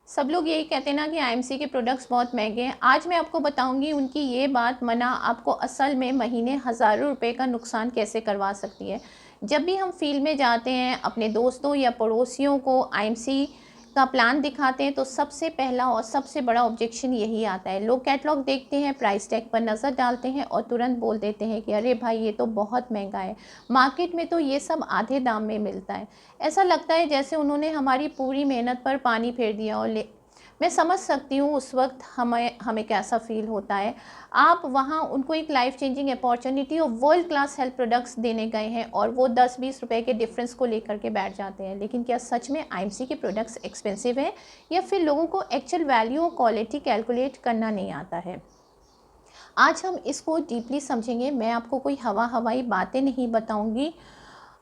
सब लोग यही कहते हैं ना कि आईएमसी के प्रोडक्ट्स बहुत महंगे हैं। आज मैं आपको बताऊंगी उनकी ये बात मना आपको असल में महीने हज़ारों रुपए का नुकसान कैसे करवा सकती है। जब भी हम फील्ड में जाते हैं, अपने दोस्तों या पड़ोसियों को आईएमसी का प्लान दिखाते हैं, तो सबसे पहला और सबसे बड़ा ऑब्जेक्शन यही आता है। लोग कैटलॉग देखते हैं, प्राइस टैग पर नज़र डालते हैं और तुरंत बोल देते हैं कि अरे भाई ये तो बहुत महंगा है, मार्केट में तो ये सब आधे दाम में मिलता है। ऐसा लगता है जैसे उन्होंने हमारी पूरी मेहनत पर पानी फेर दिया और ले मैं समझ सकती हूँ उस वक्त हमें हमें कैसा फ़ील होता है। आप वहाँ उनको एक लाइफ चेंजिंग अपॉर्चुनिटी और वर्ल्ड क्लास हेल्थ प्रोडक्ट्स देने गए हैं और वो 10-20 रुपए के डिफरेंस को लेकर के बैठ जाते हैं। लेकिन क्या सच में आईएमसी के प्रोडक्ट्स एक्सपेंसिव हैं, या फिर लोगों को एक्चुअल वैल्यू और क्वालिटी कैलकुलेट करना नहीं आता है? आज हम इसको डीपली समझेंगे। मैं आपको कोई हवाई बातें नहीं बताऊंगी।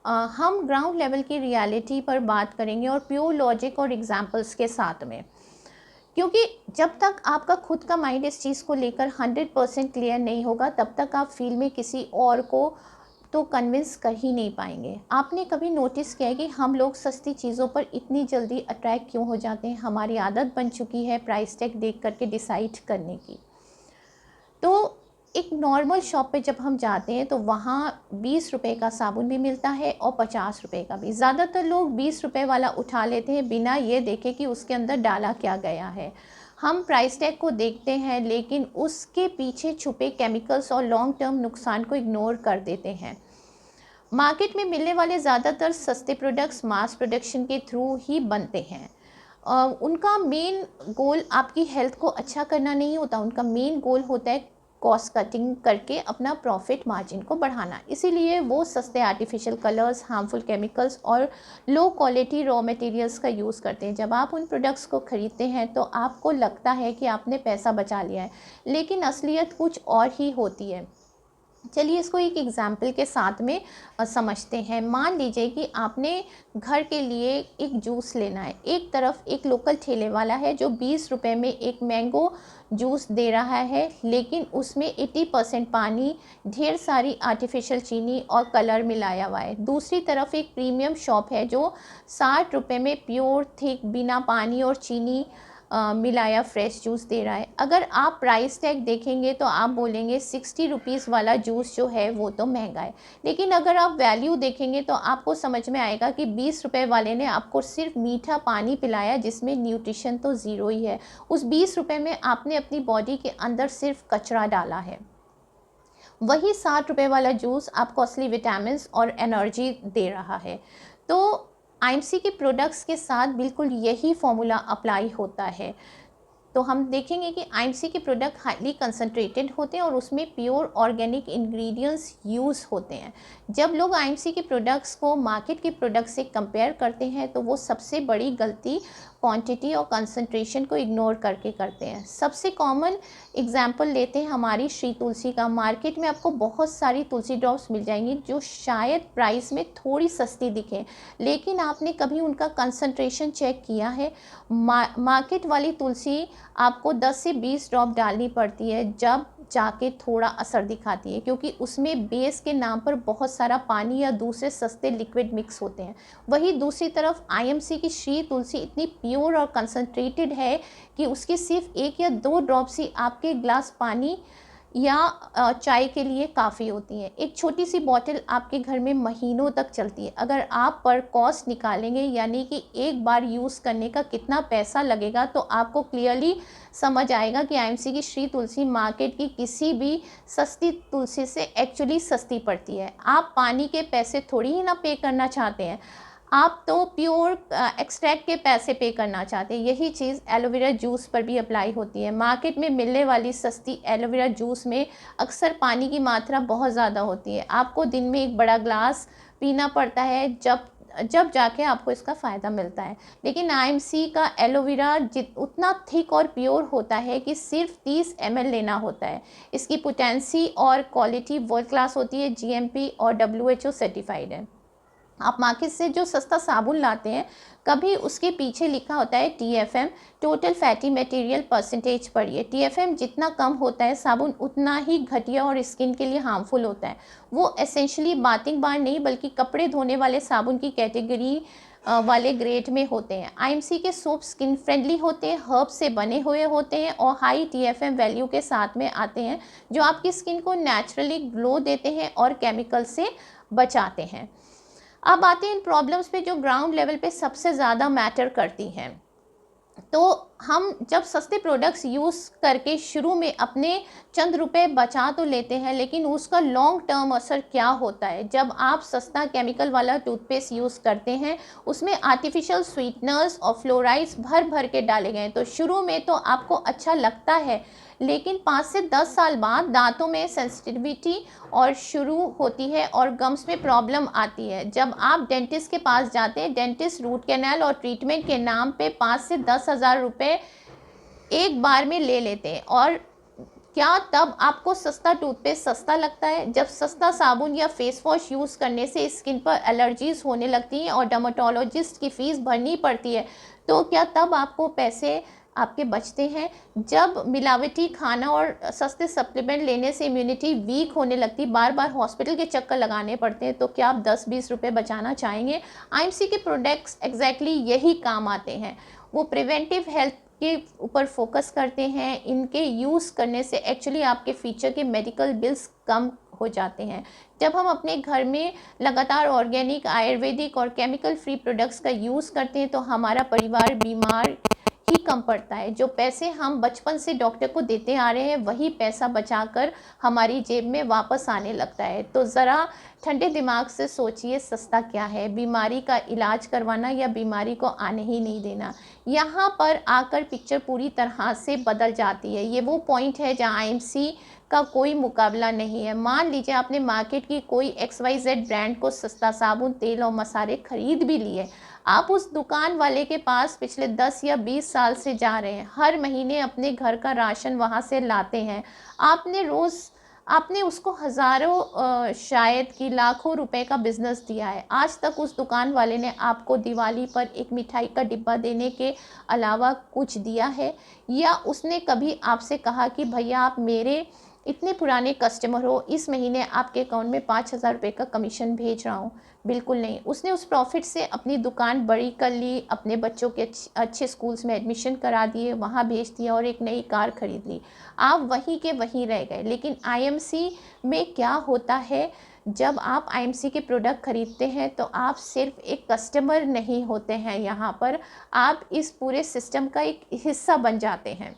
हम ग्राउंड लेवल की रियलिटी पर बात करेंगे और प्योर लॉजिक और एग्जांपल्स के साथ में, क्योंकि जब तक आपका खुद का माइंड इस चीज़ को लेकर 100% क्लियर नहीं होगा, तब तक आप फील्ड में किसी और को तो कन्विंस कर ही नहीं पाएंगे। आपने कभी नोटिस किया है कि हम लोग सस्ती चीज़ों पर इतनी जल्दी अट्रैक्ट क्यों हो जाते हैं? हमारी आदत बन चुकी है प्राइस टैग देख करके डिसाइड करने की। तो एक नॉर्मल शॉप पे जब हम जाते हैं तो वहाँ 20 रुपए का साबुन भी मिलता है और 50 रुपए का भी। ज़्यादातर लोग 20 रुपए वाला उठा लेते हैं बिना ये देखे कि उसके अंदर डाला क्या गया है। हम प्राइस टैग को देखते हैं, लेकिन उसके पीछे छुपे केमिकल्स और लॉन्ग टर्म नुकसान को इग्नोर कर देते हैं। मार्केट में मिलने वाले ज़्यादातर सस्ते प्रोडक्ट्स मास प्रोडक्शन के थ्रू ही बनते हैं। उनका मेन गोल आपकी हेल्थ को अच्छा करना नहीं होता, उनका मेन गोल होता है कॉस्ट कटिंग करके अपना प्रॉफिट मार्जिन को बढ़ाना। इसीलिए वो सस्ते आर्टिफिशियल कलर्स, हार्मफुल केमिकल्स और लो क्वालिटी रॉ मटेरियल्स का यूज़ करते हैं। जब आप उन प्रोडक्ट्स को ख़रीदते हैं तो आपको लगता है कि आपने पैसा बचा लिया है, लेकिन असलियत कुछ और ही होती है। चलिए इसको एक एग्जाम्पल के साथ में समझते हैं। मान लीजिए कि आपने घर के लिए एक जूस लेना है। एक तरफ एक लोकल ठेले वाला है जो 20 रुपए में एक मैंगो जूस दे रहा है, लेकिन उसमें 80% पानी, ढेर सारी आर्टिफिशियल चीनी और कलर मिलाया हुआ है। दूसरी तरफ एक प्रीमियम शॉप है जो 60 रुपए में प्योर थिक बिना पानी और चीनी मिलाया फ्रेश जूस दे रहा है। अगर आप प्राइस टैग देखेंगे तो आप बोलेंगे 60 रुपीज़ वाला जूस जो है वो तो महंगा है। लेकिन अगर आप वैल्यू देखेंगे तो आपको समझ में आएगा कि 20 रुपए वाले ने आपको सिर्फ मीठा पानी पिलाया, जिसमें न्यूट्रिशन तो ज़ीरो ही है। उस 20 रुपए में आपने अपनी बॉडी के अंदर सिर्फ कचरा डाला है। वही 60 रुपए वाला जूस आपको असली विटामिन और एनर्जी दे रहा है। तो आईएमसी के प्रोडक्ट्स के साथ बिल्कुल यही फॉर्मूला अप्लाई होता है। तो हम देखेंगे कि आईएमसी के प्रोडक्ट हाईली कंसंट्रेटेड होते हैं और उसमें प्योर ऑर्गेनिक इंग्रेडिएंट्स यूज़ होते हैं। जब लोग आईएमसी के प्रोडक्ट्स को मार्केट के प्रोडक्ट से कंपेयर करते हैं तो वो सबसे बड़ी गलती क्वांटिटी और कंसंट्रेशन को इग्नोर करके करते हैं। सबसे कॉमन एग्जांपल लेते हैं हमारी श्री तुलसी का। मार्केट में आपको बहुत सारी तुलसी ड्रॉप्स मिल जाएंगी जो शायद प्राइस में थोड़ी सस्ती दिखें, लेकिन आपने कभी उनका कंसंट्रेशन चेक किया है? मार्केट वाली तुलसी आपको 10 से 20 ड्रॉप डालनी पड़ती है जब जाके थोड़ा असर दिखाती है, क्योंकि उसमें बेस के नाम पर बहुत सारा पानी या दूसरे सस्ते लिक्विड मिक्स होते हैं। वही दूसरी तरफ आईएमसी की श्री तुलसी इतनी प्योर और कंसंट्रेटेड है कि उसकी सिर्फ 1 या 2 ड्रॉप्स ही आपके ग्लास पानी या चाय के लिए काफ़ी होती हैं। एक छोटी सी बॉटल आपके घर में महीनों तक चलती है। अगर आप पर कॉस्ट निकालेंगे, यानी कि एक बार यूज़ करने का कितना पैसा लगेगा, तो आपको क्लियरली समझ आएगा कि आईएमसी की श्री तुलसी मार्केट की किसी भी सस्ती तुलसी से एक्चुअली सस्ती पड़ती है। आप पानी के पैसे थोड़ी ही ना पे करना चाहते हैं, आप तो प्योर एक्सट्रैक्ट के पैसे पे करना चाहते हैं। यही चीज़ एलोवेरा जूस पर भी अप्लाई होती है। मार्केट में मिलने वाली सस्ती एलोवेरा जूस में अक्सर पानी की मात्रा बहुत ज़्यादा होती है। आपको दिन में एक बड़ा ग्लास पीना पड़ता है, जब जब जाके आपको इसका फ़ायदा मिलता है। लेकिन आईएमसी का एलोवेरा उतना थिक और प्योर होता है कि सिर्फ 30 ml लेना होता है। इसकी पोटेंसी और क्वालिटी वर्ल्ड क्लास होती है, जीएमपी और डब्ल्यूएचओ सर्टिफाइड है। आप मार्केट से जो सस्ता साबुन लाते हैं, कभी उसके पीछे लिखा होता है TFM, total fatty material percentage पढ़िए। टीएफएम जितना कम होता है साबुन उतना ही घटिया और स्किन के लिए हार्मफुल होता है। वो एसेंशियली बाथिंग बार नहीं बल्कि कपड़े धोने वाले साबुन की कैटेगरी वाले ग्रेड में होते हैं। आईएमसी के सोप स्किन फ्रेंडली होते हैं, हर्ब से बने हुए होते हैं और हाई टीएफएम वैल्यू के साथ में आते हैं, जो आपकी स्किन को नेचुरली ग्लो देते हैं और केमिकल से बचाते हैं। अब आते हैं इन प्रॉब्लम्स पे जो ग्राउंड लेवल पे सबसे ज़्यादा मैटर करती हैं। तो हम जब सस्ते प्रोडक्ट्स यूज़ करके शुरू में अपने चंद रुपए बचा तो लेते हैं, लेकिन उसका लॉन्ग टर्म असर क्या होता है जब आप सस्ता केमिकल वाला टूथपेस्ट यूज़ करते हैं, उसमें आर्टिफिशियल स्वीटनर्स और फ्लोराइड्स भर भर के डाले गए हैं। तो शुरू में तो आपको अच्छा लगता है, लेकिन 5 से 10 साल बाद दांतों में सेंसिटिविटी और शुरू होती है और गम्स में प्रॉब्लम आती है। जब आप डेंटिस्ट के पास जाते हैं, डेंटिस्ट रूट कैनाल और ट्रीटमेंट के नाम पे 5 से 10 हज़ार रुपये एक बार में ले लेते हैं। और क्या तब आपको सस्ता टूथपेस्ट सस्ता लगता है? जब सस्ता साबुन या फेस वॉश यूज़ करने से स्किन पर एलर्जीज़ होने लगती हैं और डर्मेटोलॉजिस्ट की फ़ीस भरनी पड़ती है, तो क्या तब आपको पैसे आपके बचते हैं? जब मिलावटी खाना और सस्ते सप्लीमेंट लेने से इम्यूनिटी वीक होने लगती, बार बार हॉस्पिटल के चक्कर लगाने पड़ते हैं, तो क्या आप 10-20 रुपये बचाना चाहेंगे? आईएमसी के प्रोडक्ट्स एग्जैक्टली यही काम आते हैं। वो प्रिवेंटिव हेल्थ के ऊपर फोकस करते हैं। इनके यूज़ करने से एक्चुअली आपके फ्यूचर के मेडिकल बिल्स कम हो जाते हैं। जब हम अपने घर में लगातार ऑर्गेनिक, आयुर्वेदिक और केमिकल फ्री प्रोडक्ट्स का यूज़ करते हैं, तो हमारा परिवार बीमार ही कम पड़ता है। जो पैसे हम बचपन से डॉक्टर को देते आ रहे हैं, वही पैसा बचाकर हमारी जेब में वापस आने लगता है। तो ज़रा ठंडे दिमाग से सोचिए, सस्ता क्या है, बीमारी का इलाज करवाना या बीमारी को आने ही नहीं देना। यहाँ पर आकर पिक्चर पूरी तरह से बदल जाती है। ये वो पॉइंट है जहाँ आईएमसी का कोई मुकाबला नहीं है। मान लीजिए आपने मार्केट की कोई XYZ ब्रांड को सस्ता साबुन, तेल और मसाले खरीद भी लिए। आप उस दुकान वाले के पास पिछले 10 या 20 साल से जा रहे हैं, हर महीने अपने घर का राशन वहाँ से लाते हैं। आपने उसको हज़ारों शायद कि लाखों रुपए का बिज़नेस दिया है। आज तक उस दुकान वाले ने आपको दिवाली पर एक मिठाई का डिब्बा देने के अलावा कुछ दिया है? या उसने कभी आपसे कहा कि भैया आप मेरे इतने पुराने कस्टमर हो, इस महीने आपके अकाउंट में 5,000 रुपये का कमीशन भेज रहा हूँ? बिल्कुल नहीं। उसने उस प्रॉफिट से अपनी दुकान बड़ी कर ली, अपने बच्चों के अच्छे स्कूल्स में एडमिशन करा दिए, वहाँ भेज दिया और एक नई कार खरीद ली। आप वहीं के वहीं रह गए। लेकिन आईएमसी में क्या होता है, जब आप आईएमसी के प्रोडक्ट खरीदते हैं तो आप सिर्फ एक कस्टमर नहीं होते हैं, यहाँ पर आप इस पूरे सिस्टम का एक हिस्सा बन जाते हैं।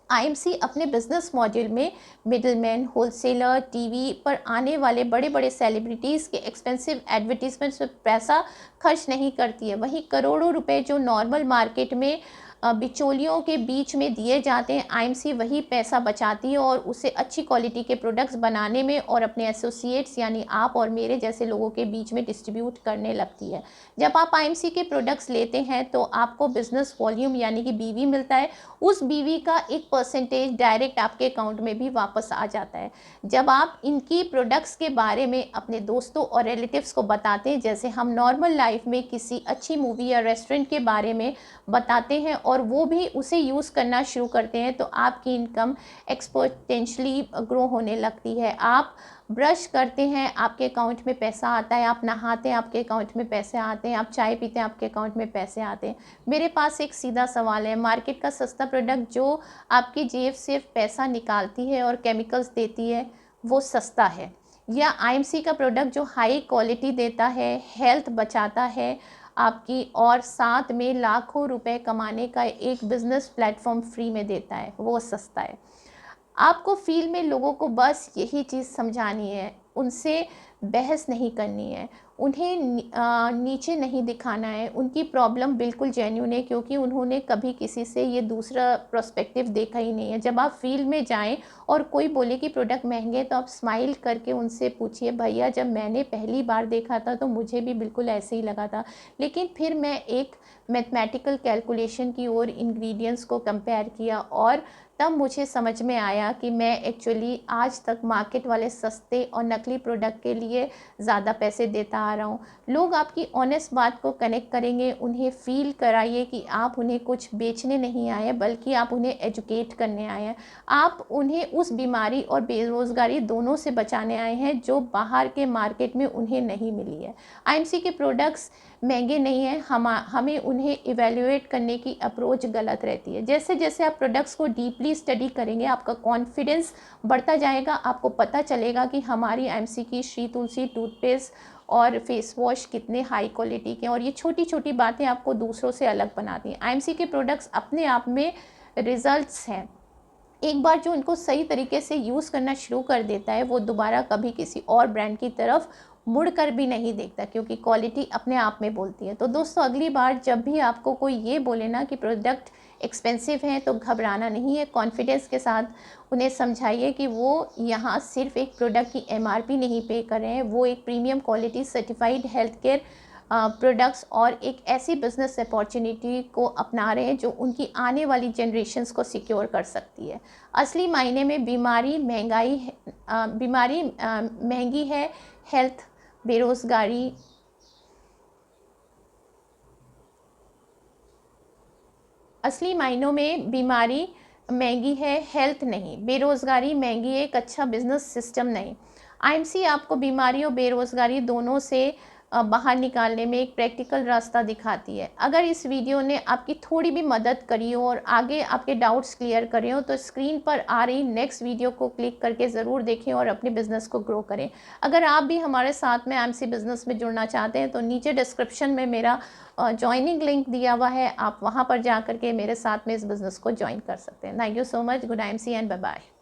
आईएमसी अपने बिजनेस मॉडल में मिडलमैन, होलसेलर, टीवी पर आने वाले बड़े बड़े सेलिब्रिटीज़ के एक्सपेंसिव एडवर्टीजमेंट्स पर पैसा खर्च नहीं करती है। वहीं करोड़ों रुपए जो नॉर्मल मार्केट में बिचौलियों के बीच में दिए जाते हैं, आईएमसी वही पैसा बचाती है और उसे अच्छी क्वालिटी के प्रोडक्ट्स बनाने में और अपने एसोसिएट्स यानी आप और मेरे जैसे लोगों के बीच में डिस्ट्रीब्यूट करने लगती है। जब आप आईएमसी के प्रोडक्ट्स लेते हैं तो आपको बिजनेस वॉल्यूम यानी कि बीवी मिलता है। उस बीवी का एक परसेंटेज डायरेक्ट आपके अकाउंट में भी वापस आ जाता है। जब आप इनकी प्रोडक्ट्स के बारे में अपने दोस्तों और रिलेटिव्स को बताते हैं, जैसे हम नॉर्मल लाइफ में किसी अच्छी मूवी या रेस्टोरेंट के बारे में बताते हैं और वो भी उसे यूज़ करना शुरू करते हैं, तो आपकी इनकम एक्सपोनेंशियली ग्रो होने लगती है। आप ब्रश करते हैं, आपके अकाउंट में पैसा आता है, आप नहाते हैं, आपके अकाउंट में पैसे आते हैं, आप चाय पीते हैं, आपके अकाउंट में पैसे आते हैं। मेरे पास एक सीधा सवाल है, मार्केट का सस्ता प्रोडक्ट जो आपकी जेब सिर्फ पैसा निकालती है और केमिकल्स देती है, वो सस्ता है, या आईएमसी का प्रोडक्ट जो हाई क्वालिटी देता है, हेल्थ बचाता है आपकी और साथ में लाखों रुपए कमाने का एक बिज़नेस प्लेटफॉर्म फ्री में देता है, वो सस्ता है? आपको फील्ड में लोगों को बस यही चीज़ समझानी है, उनसे बहस नहीं करनी है, उन्हें नीचे नहीं दिखाना है। उनकी प्रॉब्लम बिल्कुल जेन्युइन है, क्योंकि उन्होंने कभी किसी से ये दूसरा पर्सपेक्टिव देखा ही नहीं है। जब आप फील्ड में जाएं और कोई बोले कि प्रोडक्ट महंगे, तो आप स्माइल करके उनसे पूछिए, भैया जब मैंने पहली बार देखा था तो मुझे भी बिल्कुल ऐसे ही लगा था, लेकिन फिर मैं एक मैथमेटिकल कैलकुलेशन की ओर इंग्रेडिएंट्स को कंपेयर किया और तब मुझे समझ में आया कि मैं एक्चुअली आज तक मार्केट वाले सस्ते और नकली प्रोडक्ट के लिए ज़्यादा पैसे देता आ रहा हूँ। लोग आपकी ऑनेस्ट बात को कनेक्ट करेंगे। उन्हें फील कराइए कि आप उन्हें कुछ बेचने नहीं आए, बल्कि आप उन्हें एजुकेट करने आए हैं। आप उन्हें उस बीमारी और बेरोज़गारी दोनों से बचाने आए हैं जो बाहर के मार्केट में उन्हें नहीं मिली है। आईएमसी के प्रोडक्ट्स महंगे नहीं हैं, हमें उन्हें इवैल्यूएट करने की अप्रोच गलत रहती है। जैसे जैसे आप प्रोडक्ट्स को डीपली स्टडी करेंगे, आपका कॉन्फिडेंस बढ़ता जाएगा, आपको पता चलेगा कि हमारी आईएमसी की श्री तुलसी टूथपेस्ट और फेस वॉश कितने हाई क्वालिटी के हैं, और ये छोटी छोटी बातें आपको दूसरों से अलग बनाती हैं। आईएमसी के प्रोडक्ट्स अपने आप में रिजल्ट्स हैं। एक बार जो इनको सही तरीके से यूज़ करना शुरू कर देता है, वो दोबारा कभी किसी और ब्रांड की तरफ मुड़ कर भी नहीं देखता, क्योंकि क्वालिटी अपने आप में बोलती है। तो दोस्तों, अगली बार जब भी आपको कोई ये बोले ना कि प्रोडक्ट एक्सपेंसिव हैं, तो घबराना नहीं है। कॉन्फिडेंस के साथ उन्हें समझाइए कि वो यहाँ सिर्फ एक प्रोडक्ट की एमआरपी नहीं पे कर रहे हैं, वो एक premium quality certified health care products और एक ऐसी बिजनेस अपॉर्चुनिटी को अपना रहे हैं जो उनकी आने वाली जनरेशन्स को सिक्योर कर सकती है। असली मायने में बीमारी महंगी है, हेल्थ बेरोज़गारी असली मायनों में बीमारी महंगी है, हेल्थ नहीं। बेरोज़गारी महंगी है, एक अच्छा बिजनेस सिस्टम नहीं। आईएमसी आपको बीमारी और बेरोज़गारी दोनों से बाहर निकालने में एक प्रैक्टिकल रास्ता दिखाती है। अगर इस वीडियो ने आपकी थोड़ी भी मदद करी हो और आगे आपके डाउट्स क्लियर करे हो, तो स्क्रीन पर आ रही नेक्स्ट वीडियो को क्लिक करके ज़रूर देखें और अपने बिज़नेस को ग्रो करें। अगर आप भी हमारे साथ में आईएमसी बिज़नेस में जुड़ना चाहते हैं, तो नीचे डिस्क्रिप्शन में मेरा जॉइनिंग लिंक दिया हुआ है, आप वहाँ पर जा कर के मेरे साथ में इस बिज़नेस को ज्वाइन कर सकते हैं। Thank you so much. Good IMC and bye bye.